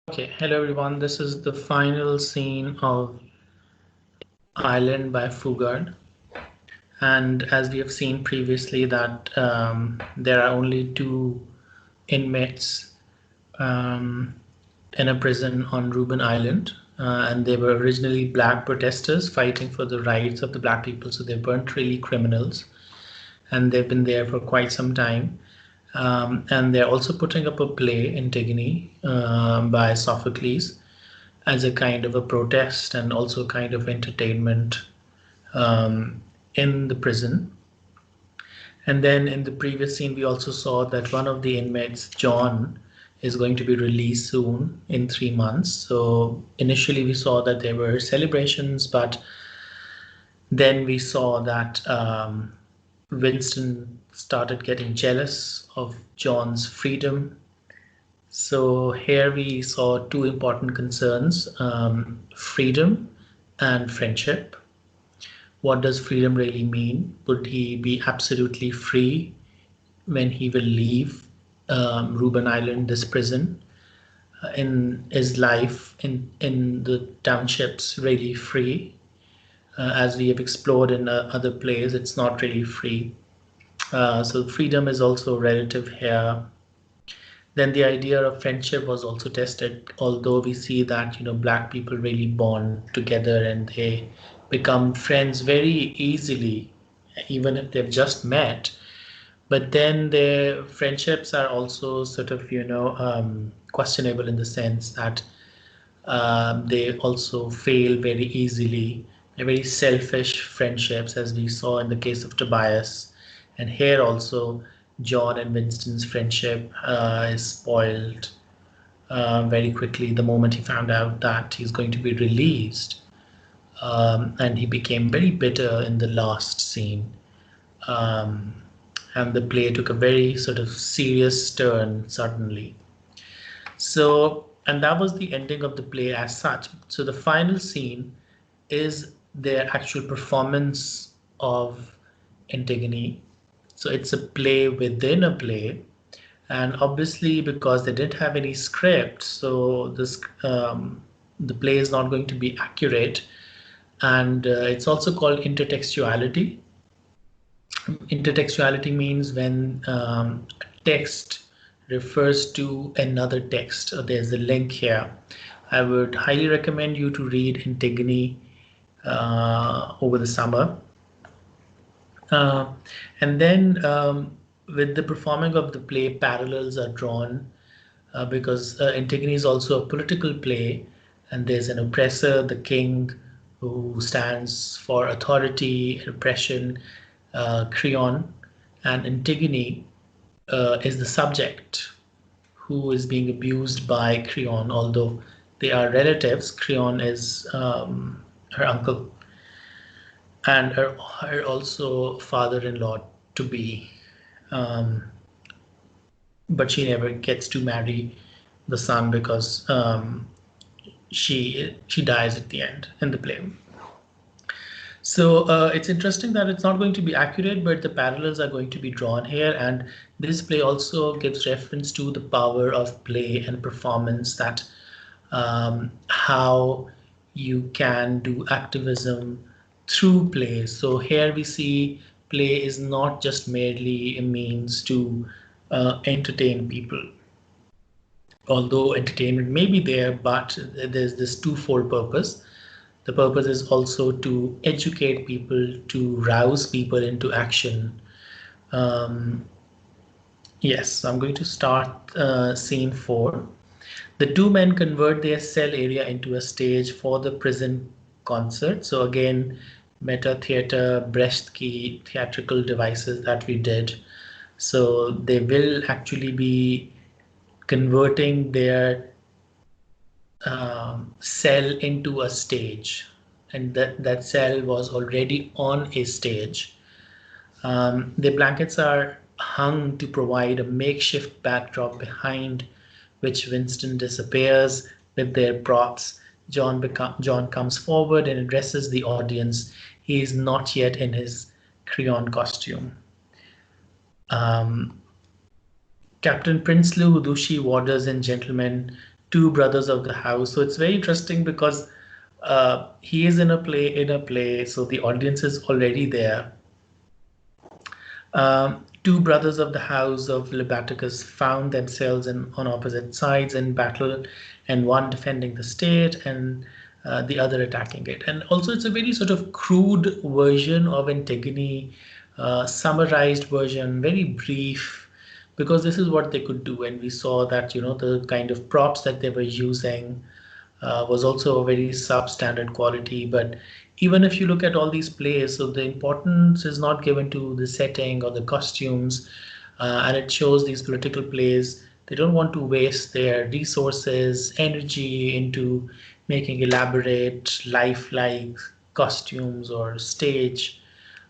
Okay, hello everyone. This is the final scene of Island by Fugard. And as we have seen previously that there are only two inmates um, in a prison on Reuben Island. And they were originally black protesters fighting for the rights of the black people. So they weren't really criminals. And they've been there for quite some time. And they're also putting up a play, Antigone, by Sophocles, as a kind of a protest and also kind of entertainment um, in the prison. And then in the previous scene, we also saw that one of the inmates, John, is going to be released soon in 3 months. So initially, we saw that there were celebrations, but then we saw that Winston started getting jealous of John's freedom. So here we saw two important concerns, freedom and friendship. What does freedom really mean? Would he be absolutely free when he will leave Reuben Island, this prison? In his life in the townships, really free? As we have explored in other plays, it's not really free. So freedom is also relative here. Then the idea of friendship was also tested, although we see that black people really bond together and they become friends very easily, even if they've just met. But then their friendships are also sort of questionable in the sense that they also fail very easily. They're very selfish friendships, as we saw in the case of Tobias. And here also, John and Winston's friendship is spoiled very quickly the moment he found out that he's going to be released. And he became very bitter in the last scene. Um, and the play took a very sort of serious turn suddenly. So, and that was the ending of the play as such. So the final scene is their actual performance of Antigone. So it's a play within a play. And obviously, because they didn't have any script, so the play is not going to be accurate. And it's also called intertextuality. Intertextuality means when text refers to another text. There's a link here. I would highly recommend you to read Antigone over the summer. And then with the performing of the play, parallels are drawn because Antigone is also a political play, and there's an oppressor, the king, who stands for authority and oppression, Creon, and Antigone is the subject who is being abused by Creon, although they are relatives. Creon is her uncle and her also father-in-law to be, but she never gets to marry the son because she dies at the end in the play. So it's interesting that it's not going to be accurate, but the parallels are going to be drawn here. And this play also gives reference to the power of play and performance, that how you can do activism through play. So here we see play is not just merely a means to entertain people. Although entertainment may be there, but there's this twofold purpose. The purpose is also to educate people, to rouse people into action. Um, yes, so I'm going to start scene 4. The two men convert their cell area into a stage for the prison concert. So again, meta theater, breast key theatrical devices that we did. So they will actually be converting their cell into a stage, and that cell was already on a stage. The blankets are hung to provide a makeshift backdrop behind which Winston disappears with their props. John comes forward and addresses the audience. He is not yet in his Creon costume. Captain Prinsloo, Dushi, warders, and gentlemen, two brothers of the house. So it's very interesting because he is in a play, so the audience is already there. Two brothers of the house of Lebaticus found themselves on opposite sides in battle, and one defending the state and the other attacking it. And also, it's a very sort of crude version of Antigone, summarized version, very brief, because this is what they could do. And we saw that, the kind of props that they were using was also a very substandard quality. But even if you look at all these plays, so the importance is not given to the setting or the costumes, and it shows these political plays. They don't want to waste their resources, energy into making elaborate, lifelike costumes or stage.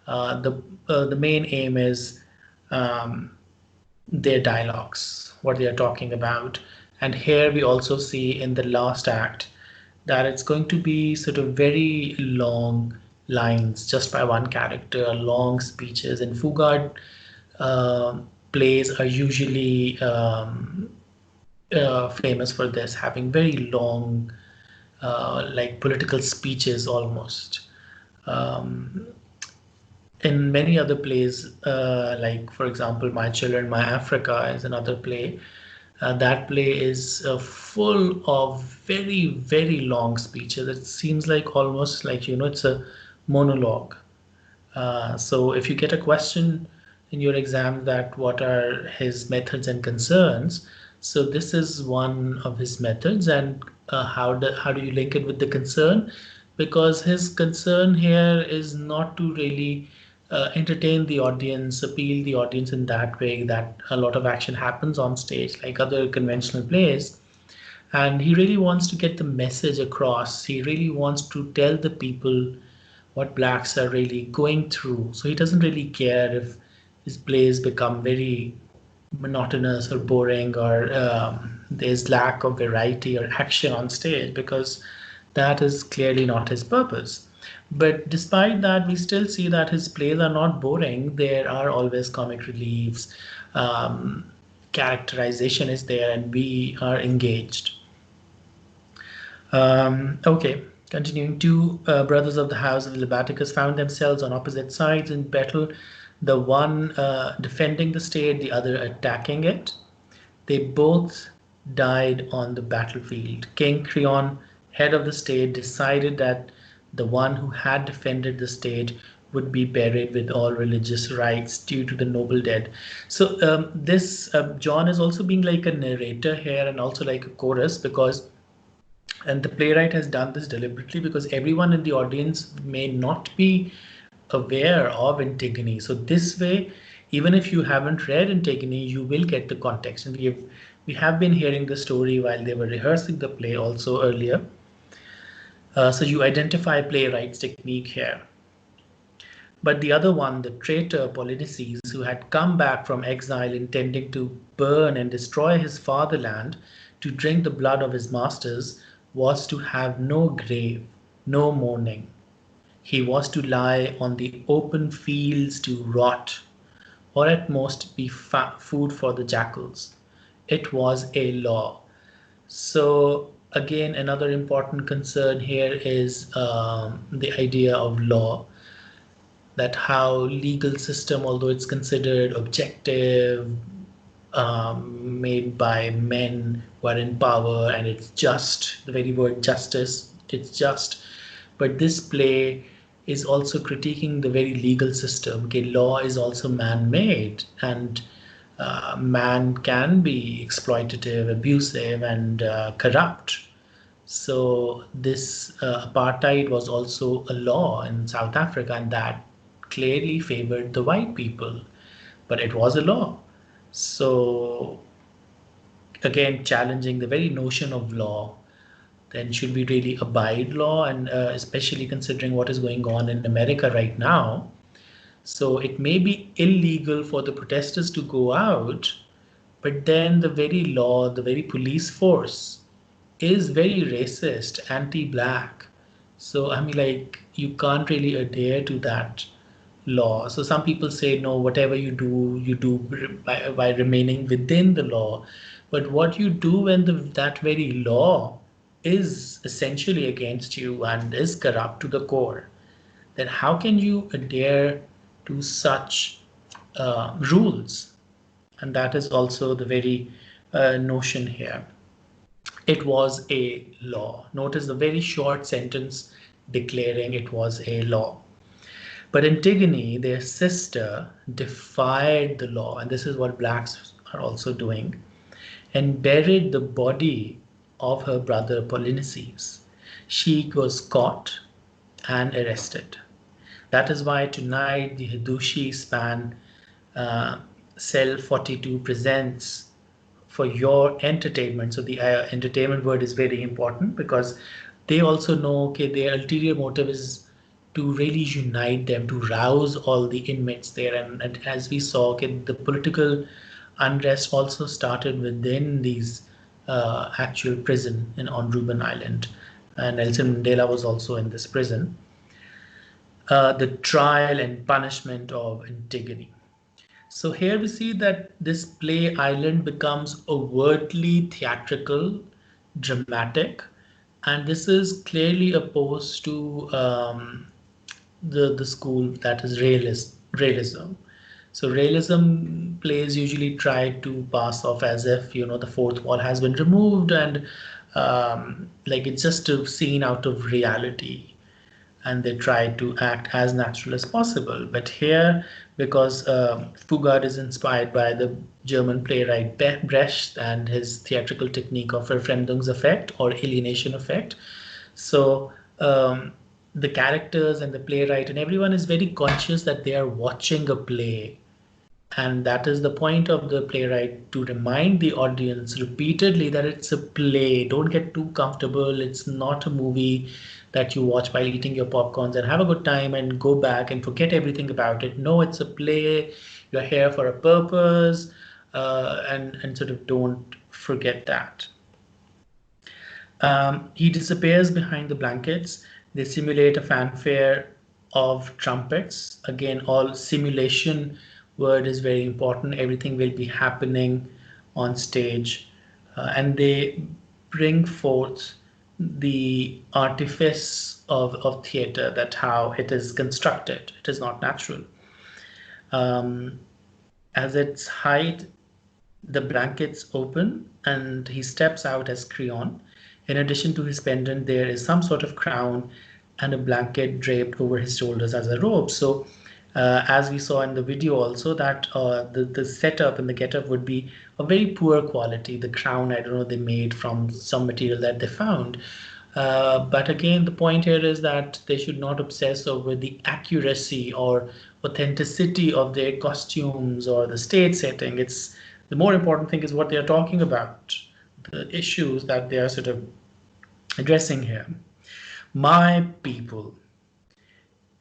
The main aim is um, their dialogues, what they are talking about. And here we also see in the last act that it's going to be sort of very long lines just by one character, long speeches. And Fugard plays are usually famous for this, having very long, like political speeches almost. Um, in many other plays, like for example, My Children, My Africa is another play. That play is full of very, very long speeches. It seems like almost like, it's a monologue. So if you get a question in your exam that what are his methods and concerns, so this is one of his methods. And how do you link it with the concern? Because his concern here is not to really entertain the audience, appeal the audience in that way that a lot of action happens on stage like other conventional plays. And he really wants to get the message across. He really wants to tell the people what blacks are really going through. So he doesn't really care if his plays become very monotonous or boring, or there's lack of variety or action on stage, because that is clearly not his purpose. But despite that, we still see that his plays are not boring. There are always comic reliefs, um, characterization is there, and we are engaged. Okay, continuing. Two brothers of the house of Lebaticus found themselves on opposite sides in battle, the one defending the state, the other attacking it. They both died on the battlefield. King Creon, head of the state, decided that the one who had defended the state would be buried with all religious rites due to the noble dead. So this John is also being like a narrator here and also like a chorus, because and the playwright has done this deliberately because everyone in the audience may not be aware of Antigone. So this way, even if you haven't read Antigone, you will get the context. And we have been hearing the story while they were rehearsing the play also earlier. So you identify playwright's technique here. But the other one, the traitor Polynices, who had come back from exile intending to burn and destroy his fatherland to drink the blood of his masters, was to have no grave, no mourning. He was to lie on the open fields to rot, or at most be food for the jackals. It was a law. So again, another important concern here is the idea of law, that how legal system, although it's considered objective, made by men who are in power, and it's just, the very word justice, it's just. But this play is also critiquing the very legal system. Okay, law is also man-made, and man can be exploitative, abusive, and corrupt. So this apartheid was also a law in South Africa, and that clearly favored the white people, but it was a law. So again, challenging the very notion of law, then should we really abide law? And especially considering what is going on in America right now. So it may be illegal for the protesters to go out, but then the very law, the very police force is very racist, anti-black. So I mean, like, you can't really adhere to that law. So some people say, no, whatever you do by remaining within the law. But what you do when that very law is essentially against you and is corrupt to the core, then how can you adhere to such rules? And that is also the very notion here. It was a law. Notice the very short sentence declaring it was a law. But Antigone, their sister, defied the law, and this is what blacks are also doing, and buried the body of her brother Polynices. She was caught and arrested. That is why tonight the Hidushi Span Cell 42 presents for your entertainment. So the entertainment word is very important because they also know, okay, their ulterior motive is to really unite them, to rouse all the inmates there. And as we saw, okay, the political unrest also started within these actual prison on Ruben Island. And Nelson Mandela was also in this prison. The trial and punishment of Antigone. So here we see that this play island becomes overtly theatrical, dramatic, and this is clearly opposed to the school that is realism. So realism plays usually try to pass off as if, you know, the fourth wall has been removed and like it's just a scene out of reality, and they try to act as natural as possible. But here, because Fugard is inspired by the German playwright Brecht and his theatrical technique of Verfremdungseffekt or alienation effect, so the characters and the playwright and everyone is very conscious that they are watching a play. And that is the point of the playwright, to remind the audience repeatedly that it's a play. Don't get too comfortable. It's not a movie that you watch while eating your popcorns and have a good time and go back and forget everything about it. No, it's a play. You're here for a purpose, and sort of don't forget that. He disappears behind the blankets. They simulate a fanfare of trumpets. Again, all simulation word is very important. Everything will be happening on stage, and they bring forth the artifice of theater, that how it is constructed. It is not natural. As its height, the blankets open and he steps out as Creon. In addition to his pendant, there is some sort of crown and a blanket draped over his shoulders as a robe. So as we saw in the video also, that the setup and the getup would be a very poor quality. The crown, I don't know, they made from some material that they found. But again, the point here is that they should not obsess over the accuracy or authenticity of their costumes or the stage setting. It's the more important thing is what they are talking about, the issues that they are sort of addressing here. My people.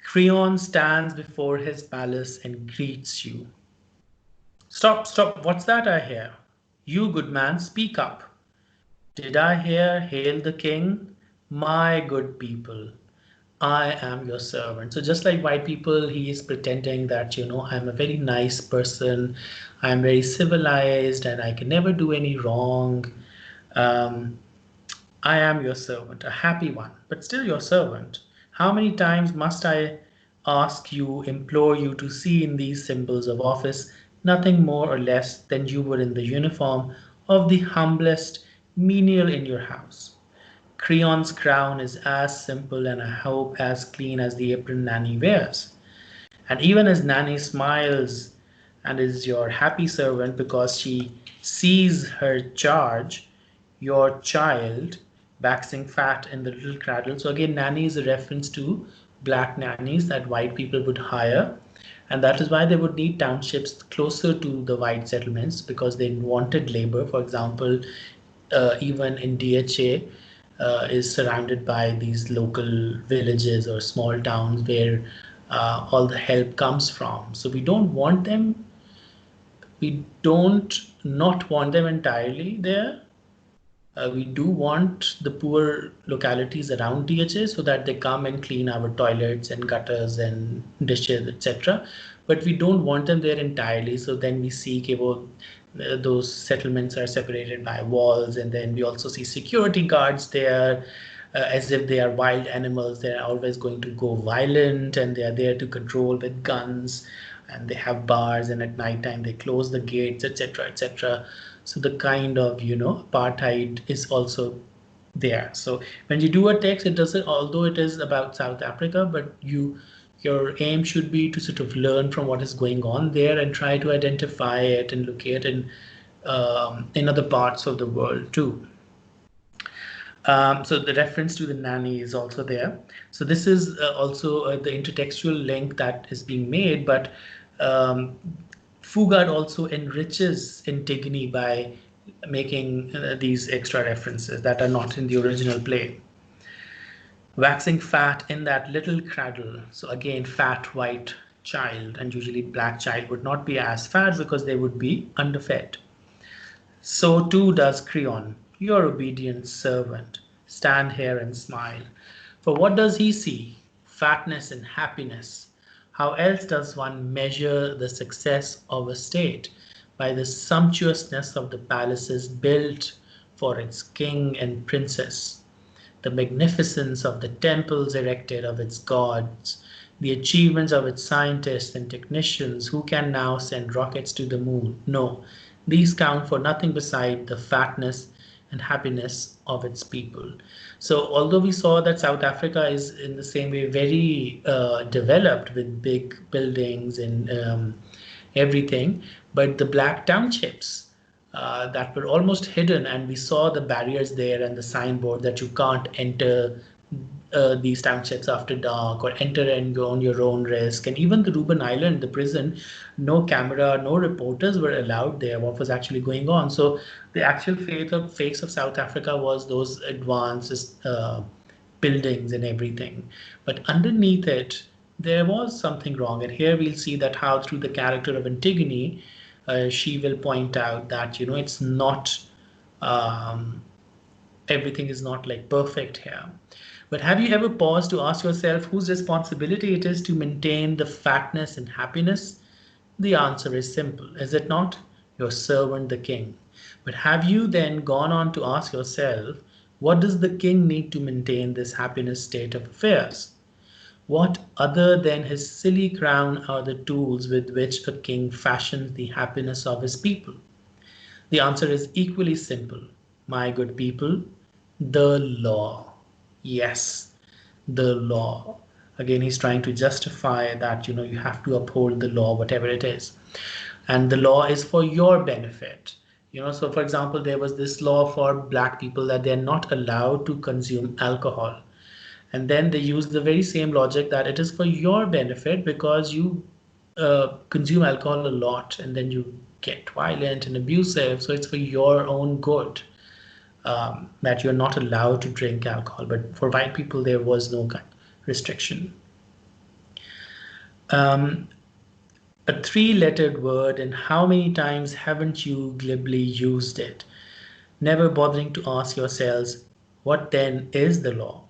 Creon stands before his palace and greets you. Stop, stop, what's that I hear? You, good man, speak up. Did I hear, hail the king? My good people, I am your servant. So just like white people, he is pretending that, you know, I'm a very nice person, I'm very civilized, and I can never do any wrong. I am your servant, a happy one, but still your servant. How many times must I ask you, implore you to see in these symbols of office nothing more or less than you were in the uniform of the humblest menial in your house? Creon's crown is as simple and I hope as clean as the apron Nanny wears. And even as Nanny smiles and is your happy servant because she sees her charge, your child, waxing fat in the little cradle. So again, nanny is a reference to black nannies that white people would hire. And that is why they would need townships closer to the white settlements, because they wanted labor. For example, even in DHA is surrounded by these local villages or small towns where all the help comes from. So we don't want them. We don't not want them entirely there. We do want the poor localities around DHA so that they come and clean our toilets and gutters and dishes, etc. But we don't want them there entirely. So then we seek, well, those settlements are separated by walls, and then we also see security guards there, as if they are wild animals. They're always going to go violent, and they are there to control with guns, and they have bars, and at night time they close the gates, etc., etc. So the kind of, apartheid is also there. So when you do a text, it doesn't, although it is about South Africa, but your aim should be to sort of learn from what is going on there and try to identify it and locate it in other parts of the world too. So the reference to the nanny is also there. So this is also the intertextual link that is being made, but Fugard also enriches Antigone by making these extra references that are not in the original play. Waxing fat in that little cradle. So again, fat white child, and usually black child would not be as fat because they would be underfed. So too does Creon, your obedient servant. Stand here and smile. For what does he see? Fatness and happiness. How else does one measure the success of a state? By the sumptuousness of the palaces built for its king and princess, the magnificence of the temples erected of its gods, the achievements of its scientists and technicians who can now send rockets to the moon. No, these count for nothing beside the fatness and happiness of its people. So although we saw that South Africa is in the same way very developed with big buildings and everything, but the black townships that were almost hidden, and we saw the barriers there and the signboard that you can't enter these townships after dark or enter and go on your own risk. And even the Ruben Island, the prison, no camera, no reporters were allowed there, what was actually going on. So the actual face of South Africa was those advanced buildings and everything. But underneath it, there was something wrong. And here we'll see that how through the character of Antigone, she will point out that, it's not, everything is not like perfect here. But have you ever paused to ask yourself whose responsibility it is to maintain the fatness and happiness? The answer is simple, is it not? Your servant, the king. But have you then gone on to ask yourself, what does the king need to maintain this happiness state of affairs? What other than his silly crown are the tools with which a king fashions the happiness of his people? The answer is equally simple, my good people, the law. Yes, the law. Again, he's trying to justify that, you have to uphold the law, whatever it is. And the law is for your benefit. So for example, there was this law for black people that they're not allowed to consume alcohol. And then they use the very same logic that it is for your benefit because you consume alcohol a lot and then you get violent and abusive. So it's for your own good that you're not allowed to drink alcohol. But for white people, there was no kind of restriction. A three-lettered word, and how many times haven't you glibly used it? Never bothering to ask yourselves, what then is the law?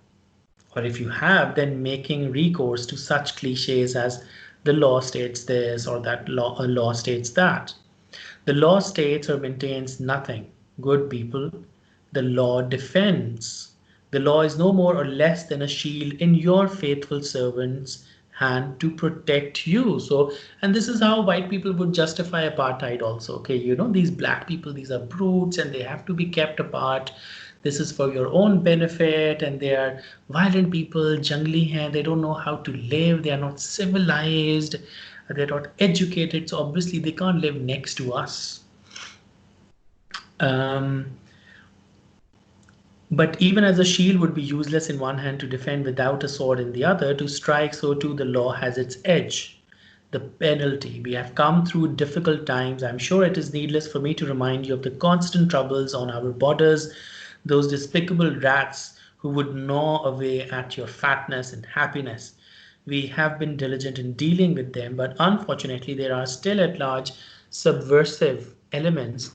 Or if you have, then making recourse to such cliches as the law states this or that law states that. The law states or maintains nothing, good people. The law defends. The law is no more or less than a shield in your faithful servant's hand to protect you. So, and this is how white people would justify apartheid also. Okay, these black people, these are brutes and they have to be kept apart. This is for your own benefit, and they are violent people, jungly hair, they don't know how to live, they are not civilized, they're not educated, so obviously they can't live next to us. But even as a shield would be useless in one hand to defend without a sword in the other, to strike, so too the law has its edge, the penalty. We have come through difficult times. I'm sure it is needless for me to remind you of the constant troubles on our borders, those despicable rats who would gnaw away at your fatness and happiness. We have been diligent in dealing with them, but unfortunately there are still at large subversive elements.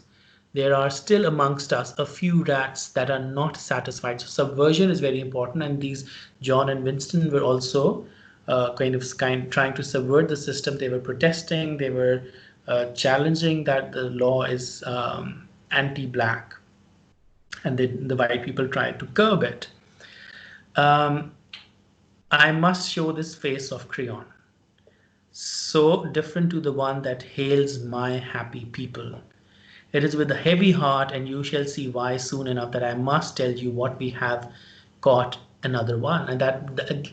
There are still amongst us a few rats that are not satisfied. So subversion is very important, and these John and Winston were also trying to subvert the system. They were protesting, they were challenging that the law is anti-black, and the white people tried to curb it. I must show this face of crayon, so different to the one that hails my happy people. It is with a heavy heart, and you shall see why soon enough, that I must tell you what we have caught another one. And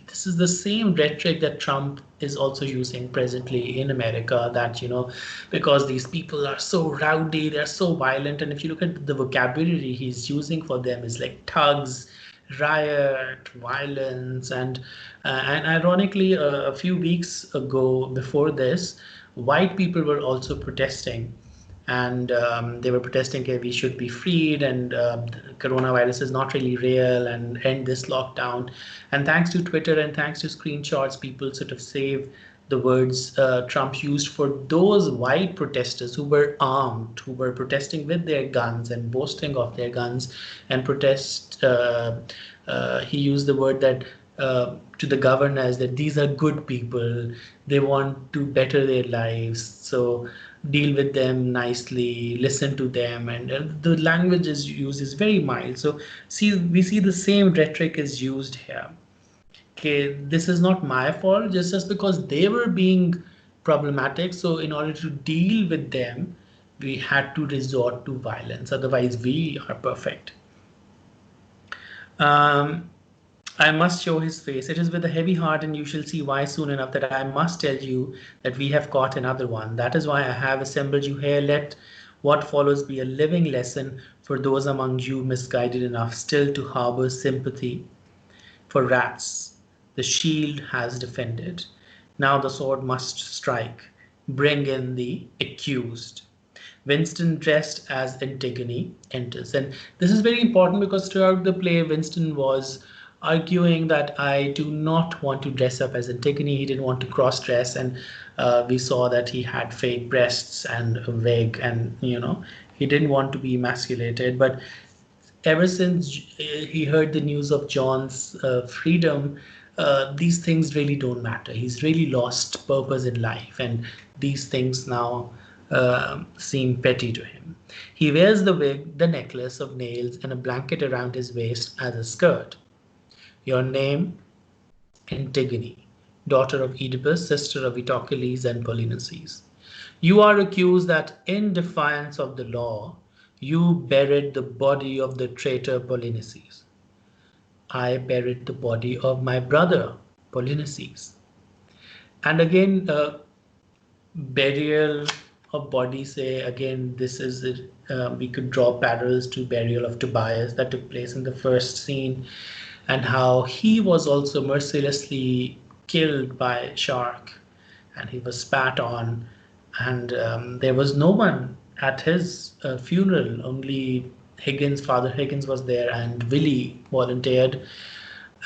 this is the same rhetoric that Trump is also using presently in America, that, because these people are so rowdy, they're so violent. And if you look at the vocabulary he's using for them, is like thugs, riot, violence, and ironically, a few weeks ago, before this, white people were also protesting, and they were protesting, okay, we should be freed, and coronavirus is not really real, and end this lockdown. And thanks to Twitter and thanks to screenshots, people sort of save the words Trump used for those white protesters who were armed, who were protesting with their guns and boasting of their guns and protest. He used the word that to the governors, that these are good people, they want to better their lives, so deal with them nicely, listen to them, and the language is used is very mild. So we see the same rhetoric is used here. Okay, this is not my fault, just because they were being problematic. So in order to deal with them, we had to resort to violence. Otherwise, we are perfect. I must show his face. It is with a heavy heart, and you shall see why soon enough, that I must tell you that we have caught another one. That is why I have assembled you here. Let what follows be a living lesson for those among you misguided enough still to harbor sympathy for rats. The shield has defended. Now the sword must strike. Bring in the accused. Winston, dressed as Antigone, enters. And this is very important, because throughout the play, Winston was arguing that I do not want to dress up as Antigone. He didn't want to cross-dress, and we saw that he had fake breasts and a wig, and he didn't want to be emasculated. But ever since he heard the news of John's freedom, these things really don't matter. He's really lost purpose in life, and these things now seem petty to him. He wears the wig, the necklace of nails, and a blanket around his waist as a skirt. Your name, Antigone, daughter of Oedipus, sister of Eteocles and Polynices. You are accused that in defiance of the law, you buried the body of the traitor Polynices. I buried the body of my brother Polynices. And again, burial of body, say, again, this is it. We could draw parallels to burial of Tobias that took place in the first scene, and how he was also mercilessly killed by a shark, and he was spat on, and there was no one at his funeral. Only Father Higgins was there, and Willie volunteered.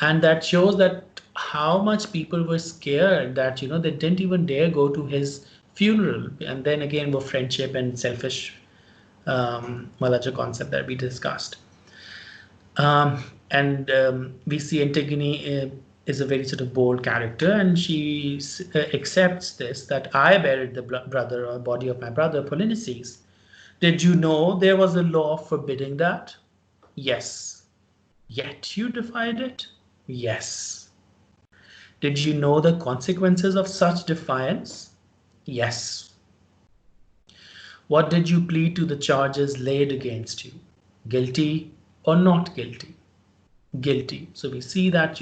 And that shows that how much people were scared, that they didn't even dare go to his funeral. And then again, were friendship and selfish Malacha concept that we discussed. And we see Antigone is a very sort of bold character, and she accepts this, that I buried the brother or body of my brother Polynices. Did you know there was a law forbidding that? Yes. Yet you defied it? Yes. Did you know the consequences of such defiance? Yes. What did you plead to the charges laid against you? Guilty or not guilty? Guilty. So we see that,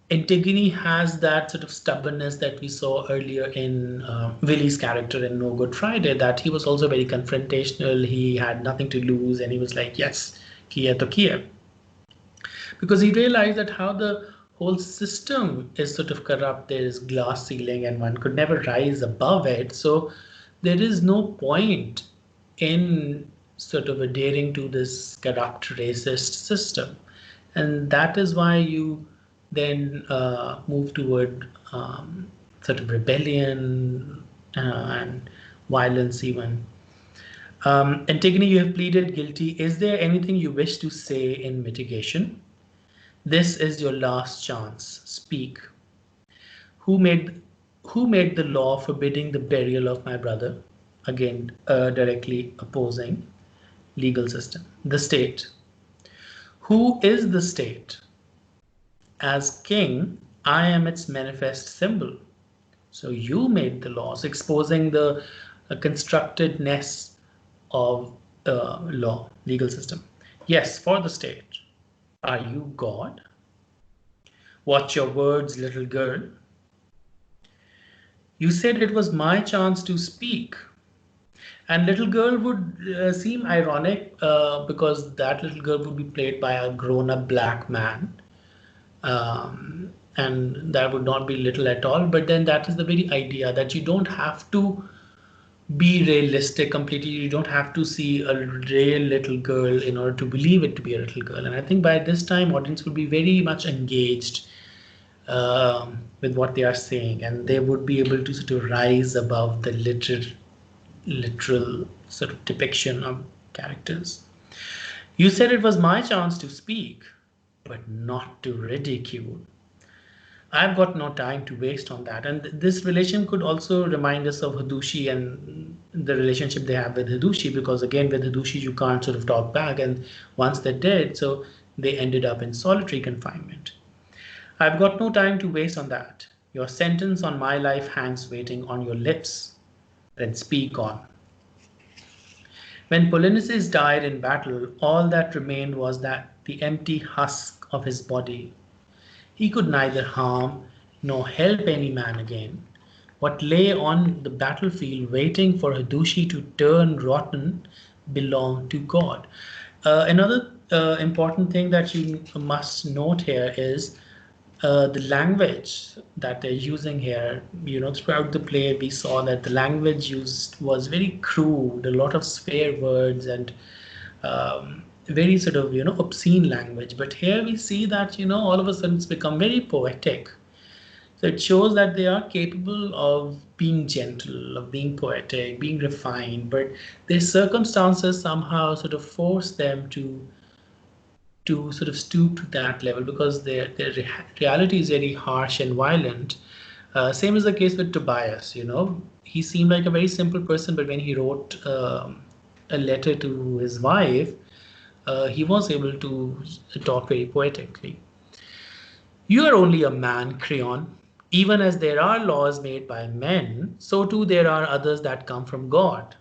Antigone has that sort of stubbornness that we saw earlier in Willie's character in No Good Friday, that he was also very confrontational. He had nothing to lose, and he was like, yes, kiya to kiya. Because he realized that how the whole system is sort of corrupt. There is glass ceiling, and one could never rise above it. So there is no point in sort of adhering to this corrupt, racist system. And that is why you then move toward sort of rebellion and violence even. Antigone, you have pleaded guilty. Is there anything you wish to say in mitigation? This is your last chance. Speak. Who made Who made the law forbidding the burial of my brother? Again, directly opposing legal system. The state. Who is the state? As king, I am its manifest symbol. So you made the laws, exposing the constructedness of law, legal system. Yes, for the state. Are you God? Watch your words, little girl. You said it was my chance to speak. And little girl would seem ironic because that little girl would be played by a grown-up black man. And that would not be little at all. But then that is the very idea that you don't have to be realistic completely. You don't have to see a real little girl in order to believe it to be a little girl. And I think by this time, audience would be very much engaged with what they are saying, and they would be able to sort of rise above the literal sort of depiction of characters. You said it was my chance to speak, but not to ridicule. I've got no time to waste on that. And this relation could also remind us of Hadushi and the relationship they have with Hadushi, because again, with Hadushi, you can't sort of talk back. And once they're dead, so they ended up in solitary confinement. I've got no time to waste on that. Your sentence on my life hangs waiting on your lips. Then speak on. When Polynices died in battle, all that remained was that the empty husk of his body. He could neither harm nor help any man again. What lay on the battlefield waiting for Hadushi to turn rotten belonged to God. Another important thing that you must note here is the language that they're using here. Throughout the play, we saw that the language used was very crude, a lot of swear words and very sort of, obscene language. But here we see that, all of a sudden it's become very poetic. So it shows that they are capable of being gentle, of being poetic, being refined, but their circumstances somehow sort of force them to sort of stoop to that level, because their reality is very harsh and violent. Same is the case with Tobias. He seemed like a very simple person, but when he wrote a letter to his wife, he was able to talk very poetically. You are only a man, Creon. Even as there are laws made by men, so too there are others that come from God.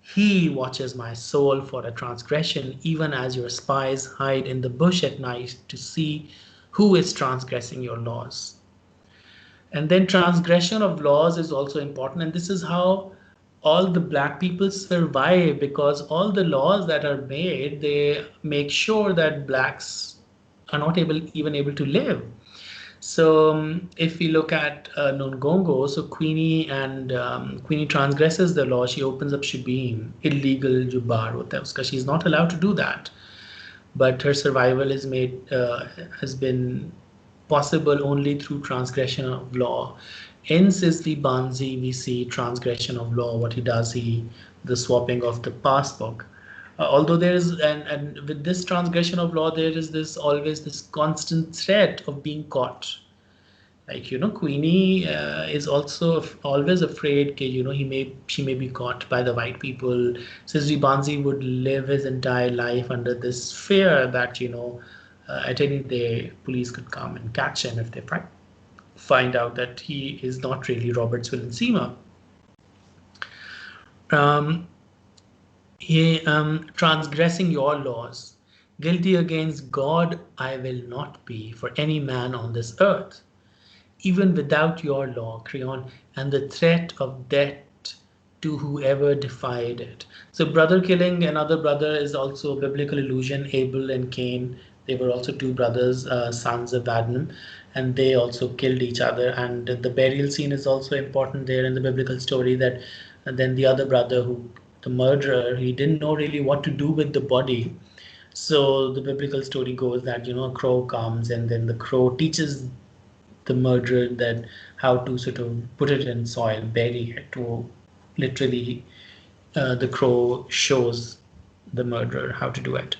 He watches my soul for a transgression, even as your spies hide in the bush at night to see who is transgressing your laws. And then transgression of laws is also important. And this is how all the black people survive, because all the laws that are made, they make sure that blacks are not even able to live. So if we look at Nongongo, so Queenie transgresses the law. She opens up Shibim, illegal Jubar hota hai uska. She's not allowed to do that, but her survival is has been possible only through transgression of law. In Sisley Banzi, we see transgression of law. What he does, the swapping of the passbook. Although there is, and with this transgression of law, there is always this constant threat of being caught. Like, Queenie is also always afraid that, she may be caught by the white people. Sisri Bansi would live his entire life under this fear that, at any day, police could come and catch him if they find out that he is not really Robertsville and Seema. Transgressing your laws. Guilty against God I will not be for any man on this earth. Even without your law, Creon, and the threat of death to whoever defied it. So brother killing another brother is also a biblical illusion. Abel and Cain, they were also two brothers, sons of Adam, and they also killed each other. And the burial scene is also important there in the biblical story, that then the other brother, the murderer, he didn't know really what to do with the body. So the biblical story goes that, a crow comes, and then the crow teaches the murderer that how to sort of put it in soil, bury it. To literally, the crow shows the murderer how to do it.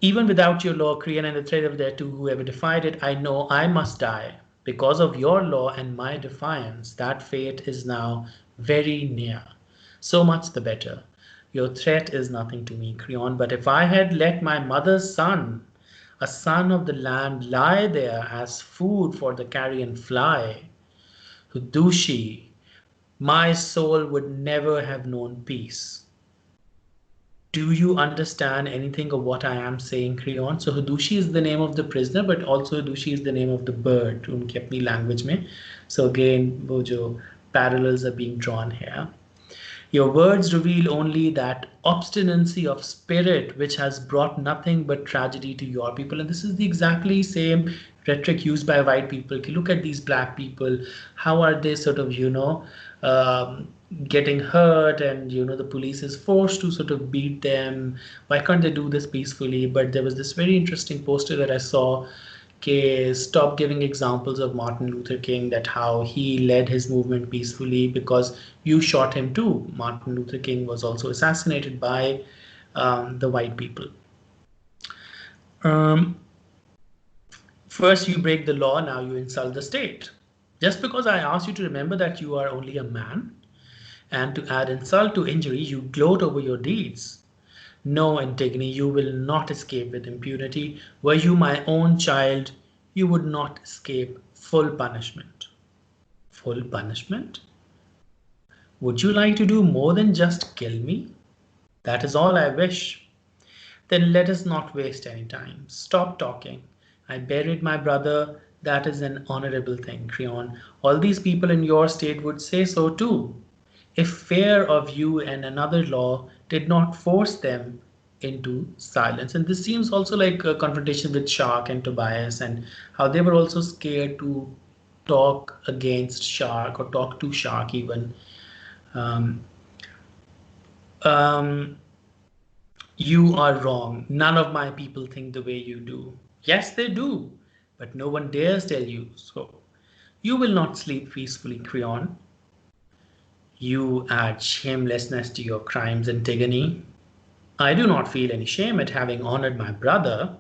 Even without your law, Creon, and the threat of death to whoever defied it, I know I must die. Because of your law and my defiance, that fate is now very near. So much the better. Your threat is nothing to me, Creon, but if I had let my mother's son, a son of the land, lie there as food for the carrion fly, Hudushi, my soul would never have known peace. Do you understand anything of what I am saying, Creon? So Hudushi is the name of the prisoner, but also Hudushi is the name of the bird, उनकी अपनी language में. So again, वो जो parallels are being drawn here. Your words reveal only that obstinacy of spirit which has brought nothing but tragedy to your people. And this is the exactly same rhetoric used by white people. Look at these black people. How are they sort of, getting hurt, and the police is forced to sort of beat them. Why can't they do this peacefully? But there was this very interesting poster that I saw. Okay, stop giving examples of Martin Luther King, that how he led his movement peacefully, because you shot him too. Martin Luther King was also assassinated by the white people. First you break the law, now you insult the state. Just because I asked you to remember that you are only a man, and to add insult to injury, you gloat over your deeds. No, Antigone, you will not escape with impunity. Were you my own child, you would not escape full punishment. Full punishment? Would you like to do more than just kill me? That is all I wish. Then let us not waste any time. Stop talking. I buried my brother. That is an honorable thing, Creon. All these people in your state would say so too, if fear of you and another law did not force them into silence. And this seems also like a confrontation with Shark and Tobias, and how they were also scared to talk against Shark, or talk to Shark even. You are wrong. None of my people think the way you do. Yes, they do, but no one dares tell you so. You will not sleep peacefully, Creon. You add shamelessness to your crimes, Antigone. I do not feel any shame at having honored my brother.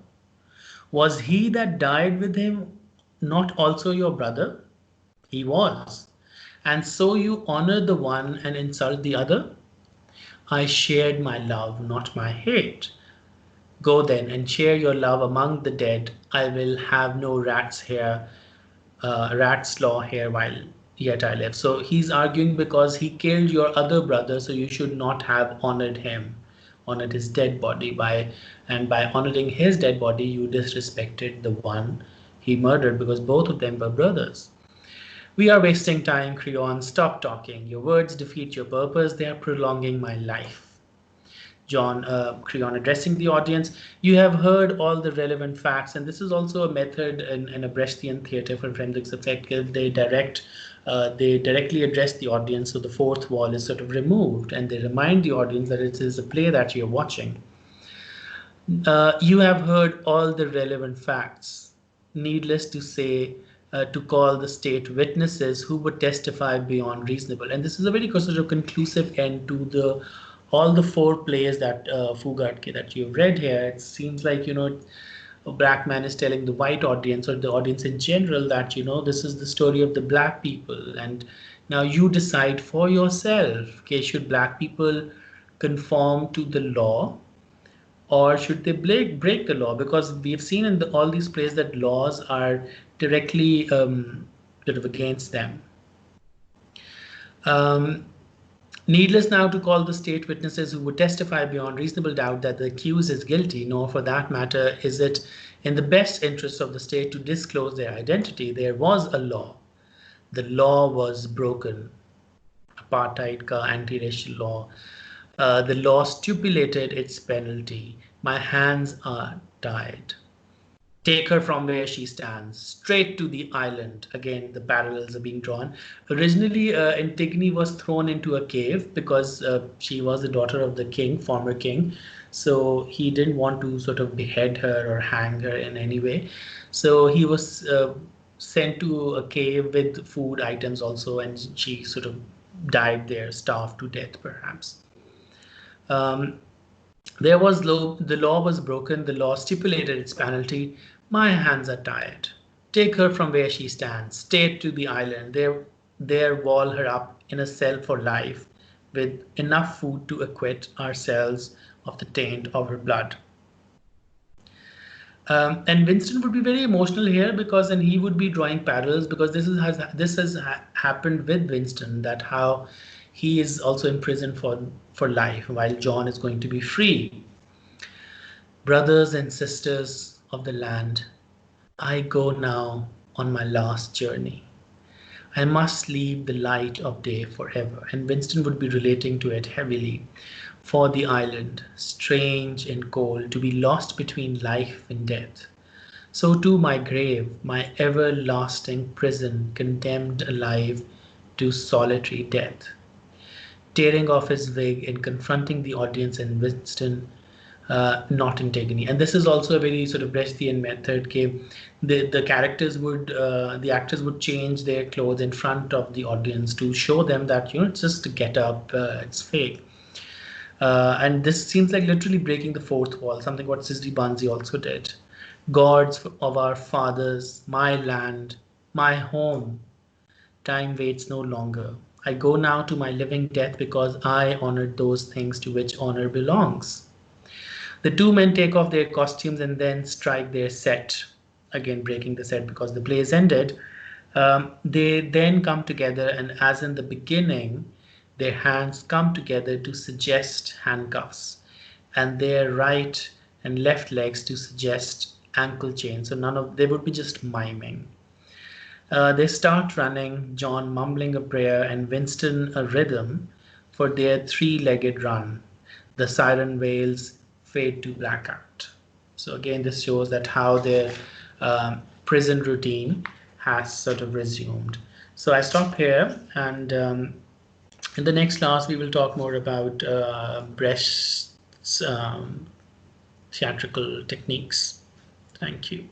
Was he that died with him not also your brother? He was. And so you honor the one and insult the other? I shared my love, not my hate. Go then and share your love among the dead. I will have no rat's law here while yet I live. So he's arguing because he killed your other brother, so you should not have honored him, honored his dead body. By honoring his dead body, you disrespected the one he murdered, because both of them were brothers. We are wasting time, Creon. Stop talking. Your words defeat your purpose. They are prolonging my life. Creon addressing the audience, you have heard all the relevant facts, and this is also a method in a Brechtian theatre for forensics effect. They directly address the audience, so the fourth wall is sort of removed, and they remind the audience that it is a play that you're watching. You have heard all the relevant facts. Needless to say, to call the state witnesses who would testify beyond reasonable. And this is a very sort of conclusive end to all the four plays that Fugate that you've read here. It seems like, a black man is telling the white audience, or the audience in general, that, this is the story of the black people. And now you decide for yourself, okay, should black people conform to the law, or should they break the law? Because we've seen in all these plays that laws are directly sort of against them. Needless now to call the state witnesses who would testify beyond reasonable doubt that the accused is guilty, nor for that matter is it in the best interest of the state to disclose their identity. There was a law. The law was broken. Apartheid ka anti-racial law. The law stipulated its penalty. My hands are tied. Take her from where she stands, straight to the island. Again, the parallels are being drawn. Originally, Antigone was thrown into a cave because she was the daughter of the king, former king. So he didn't want to sort of behead her or hang her in any way. So he was sent to a cave with food items also, and she sort of died there, starved to death perhaps. The law was broken. The law stipulated its penalty. My hands are tied. Take her from where she stands, straight to the island. There wall her up in a cell for life, with enough food to acquit ourselves of the taint of her blood. And Winston would be very emotional here because then he would be drawing parallels because this has happened with Winston, that how he is also imprisoned for life while John is going to be free. Brothers and sisters of the land, I go now on my last journey. I must leave the light of day forever. And Winston would be relating to it heavily. For the island, strange and cold, to be lost between life and death. So too my grave, my everlasting prison, condemned alive to solitary death. Tearing off his wig and confronting the audience and Winston, not Antigone. And this is also a very sort of Brechtian method. The characters would, the actors would change their clothes in front of the audience to show them that, it's just a get up, it's fake. And this seems like literally breaking the fourth wall, something what Sisri Bansi also did. Gods of our fathers, my land, my home, time waits no longer. I go now to my living death because I honored those things to which honor belongs. The two men take off their costumes and then strike their set. Again, breaking the set because the play is ended. They then come together, and as in the beginning, their hands come together to suggest handcuffs, and their right and left legs to suggest ankle chains. So they would be just miming. They start running, John mumbling a prayer and Winston a rhythm for their three-legged run. The siren wails fade to blackout. So again, this shows that how their prison routine has sort of resumed. So I stop here, and in the next class we will talk more about Brecht's theatrical techniques. Thank you.